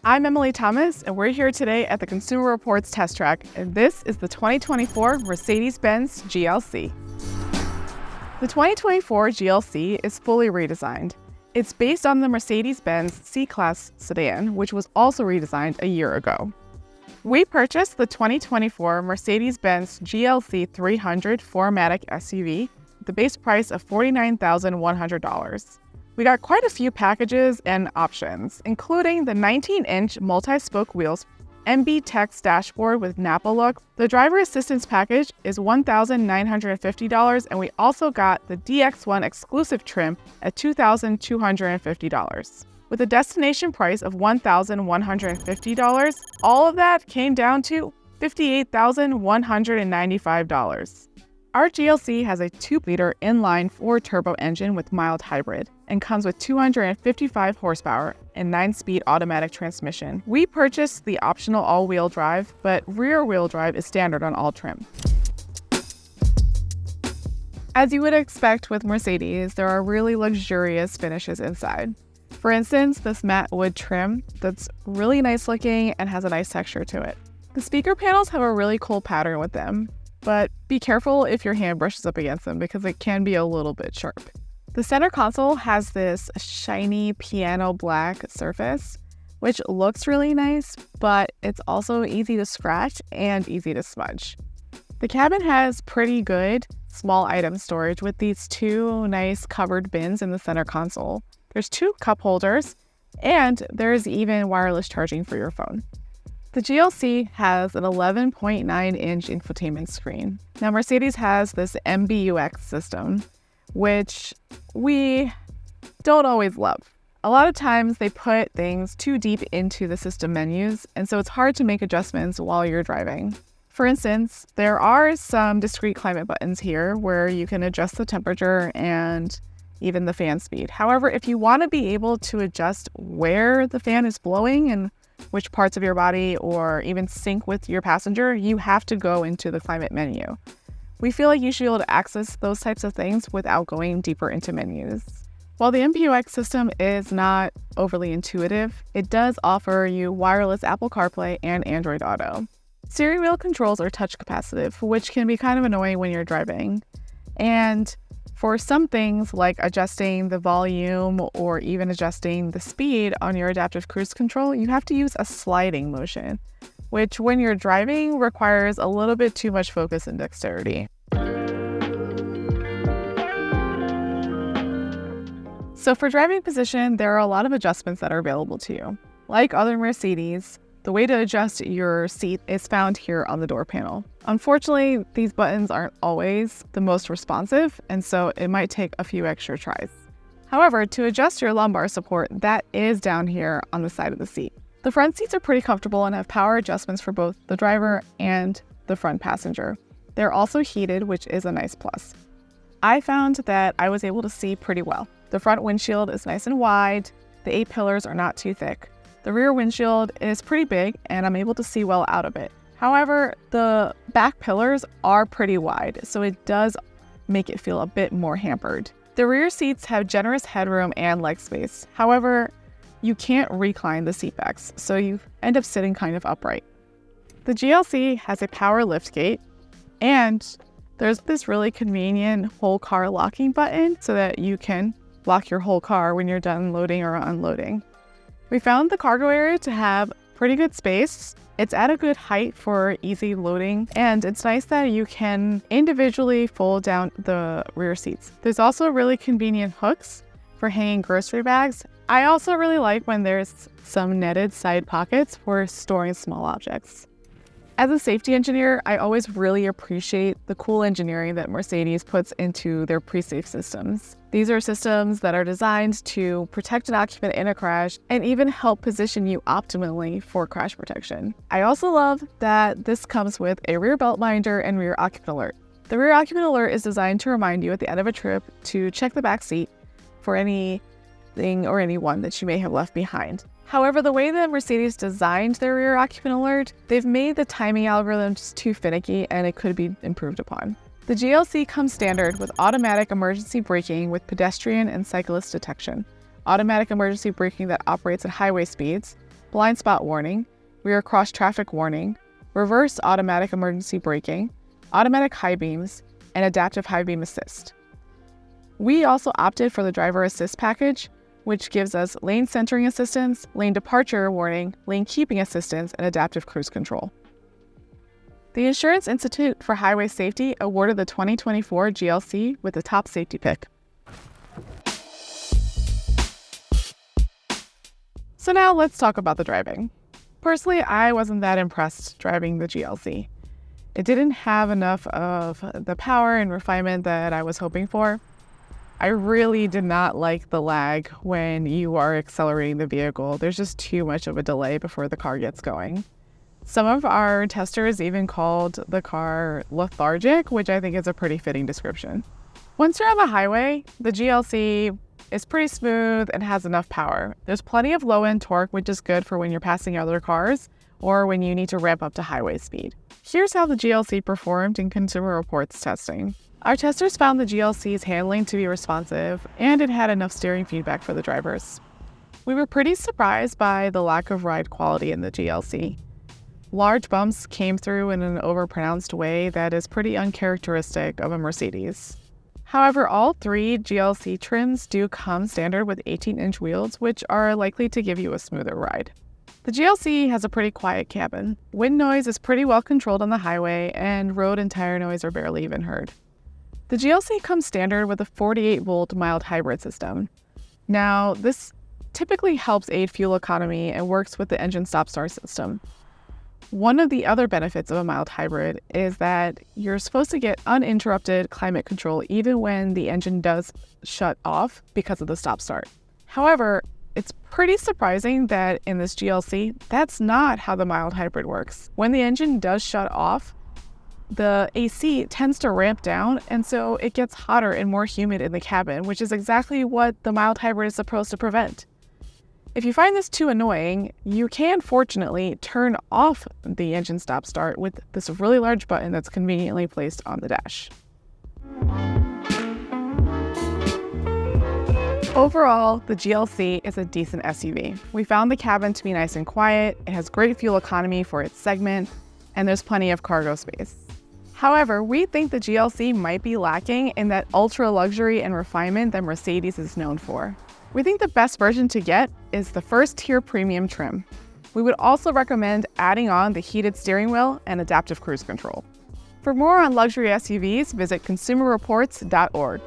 I'm Emily Thomas, and we're here today at the Consumer Reports Test Track, and this is the 2024 Mercedes-Benz GLC. The 2024 GLC is fully redesigned. It's based on the Mercedes-Benz C-Class sedan, which was also redesigned a year ago. We purchased the 2024 Mercedes-Benz GLC 300 4MATIC SUV with the base price of $49,100. We got quite a few packages and options, including the 19-inch multi-spoke wheels, MB Text dashboard with Napa look. The driver assistance package is $1,950, and we also got the DX1 exclusive trim at $2,250. With a destination price of $1,150, all of that came down to $58,195. Our GLC has a 2-liter inline 4-turbo engine with mild hybrid and comes with 255 horsepower and 9-speed automatic transmission. We purchased the optional all-wheel drive, but rear-wheel drive is standard on all trim. As you would expect with Mercedes, there are really luxurious finishes inside. For instance, this matte wood trim that's really nice looking and has a nice texture to it. The speaker panels have a really cool pattern with them, but be careful if your hand brushes up against them because it can be a little bit sharp. The center console has this shiny piano black surface, which looks really nice, but it's also easy to scratch and easy to smudge. The cabin has pretty good small item storage with these 2 nice covered bins in the center console. There's 2 cup holders, and there's even wireless charging for your phone. The GLC has an 11.9-inch infotainment screen. Now, Mercedes has this MBUX system, which we don't always love. A lot of times they put things too deep into the system menus, and so it's hard to make adjustments while you're driving. For instance, there are some discrete climate buttons here where you can adjust the temperature and even the fan speed. However, if you want to be able to adjust where the fan is blowing and which parts of your body or even sync with your passenger, you have to go into the climate menu. We feel like you should be able to access those types of things without going deeper into menus. While the MBUX system is not overly intuitive, it does offer you wireless Apple CarPlay and Android Auto. Steering wheel controls are touch capacitive, which can be kind of annoying when you're driving. And for some things like adjusting the volume or even adjusting the speed on your adaptive cruise control, you have to use a sliding motion, which when you're driving requires a little bit too much focus and dexterity. So for driving position, there are a lot of adjustments that are available to you. Like other Mercedes, the way to adjust your seat is found here on the door panel. Unfortunately, these buttons aren't always the most responsive, and so it might take a few extra tries. However, to adjust your lumbar support, that is down here on the side of the seat. The front seats are pretty comfortable and have power adjustments for both the driver and the front passenger. They're also heated, which is a nice plus. I found that I was able to see pretty well. The front windshield is nice and wide, the 8 pillars are not too thick. The rear windshield is pretty big and I'm able to see well out of it. However, the back pillars are pretty wide, so it does make it feel a bit more hampered. The rear seats have generous headroom and leg space. However, you can't recline the seat backs, so you end up sitting kind of upright. The GLC has a power liftgate, and there's this really convenient whole car locking button so that you can lock your whole car when you're done loading or unloading. We found the cargo area to have pretty good space. It's at a good height for easy loading, and it's nice that you can individually fold down the rear seats. There's also really convenient hooks for hanging grocery bags. I also really like when there's some netted side pockets for storing small objects. As a safety engineer, I always really appreciate the cool engineering that Mercedes puts into their pre-safe systems. These are systems that are designed to protect an occupant in a crash and even help position you optimally for crash protection. I also love that this comes with a rear belt minder and rear occupant alert. The rear occupant alert is designed to remind you at the end of a trip to check the back seat for anything or anyone that you may have left behind. However, the way that Mercedes designed their rear occupant alert, they've made the timing algorithm just too finicky and it could be improved upon. The GLC comes standard with automatic emergency braking with pedestrian and cyclist detection, automatic emergency braking that operates at highway speeds, blind spot warning, rear cross traffic warning, reverse automatic emergency braking, automatic high beams, and adaptive high beam assist. We also opted for the driver assist package, which gives us lane centering assistance, lane departure warning, lane keeping assistance, and adaptive cruise control. The Insurance Institute for Highway Safety awarded the 2024 GLC with the top safety pick. So now let's talk about the driving. Personally, I wasn't that impressed driving the GLC. It didn't have enough of the power and refinement that I was hoping for. I really did not like the lag when you are accelerating the vehicle. There's just too much of a delay before the car gets going. Some of our testers even called the car lethargic, which I think is a pretty fitting description. Once you're on the highway, the GLC is pretty smooth and has enough power. There's plenty of low-end torque, which is good for when you're passing other cars or when you need to ramp up to highway speed. Here's how the GLC performed in Consumer Reports testing. Our testers found the GLC's handling to be responsive, and it had enough steering feedback for the drivers. We were pretty surprised by the lack of ride quality in the GLC. Large bumps came through in an overpronounced way that is pretty uncharacteristic of a Mercedes. However, all three GLC trims do come standard with 18-inch wheels, which are likely to give you a smoother ride. The GLC has a pretty quiet cabin. Wind noise is pretty well controlled on the highway, and road and tire noise are barely even heard. The GLC comes standard with a 48-volt mild hybrid system. Now, this typically helps aid fuel economy and works with the engine stop-start system. One of the other benefits of a mild hybrid is that you're supposed to get uninterrupted climate control even when the engine does shut off because of the stop-start. However, it's pretty surprising that in this GLC, that's not how the mild hybrid works. When the engine does shut off, the AC tends to ramp down, and so it gets hotter and more humid in the cabin, which is exactly what the mild hybrid is supposed to prevent. If you find this too annoying, you can fortunately turn off the engine stop-start with this really large button that's conveniently placed on the dash. Overall, the GLC is a decent SUV. We found the cabin to be nice and quiet, it has great fuel economy for its segment, and there's plenty of cargo space. However, we think the GLC might be lacking in that ultra luxury and refinement that Mercedes is known for. We think the best version to get is the first tier premium trim. We would also recommend adding on the heated steering wheel and adaptive cruise control. For more on luxury SUVs, visit consumerreports.org.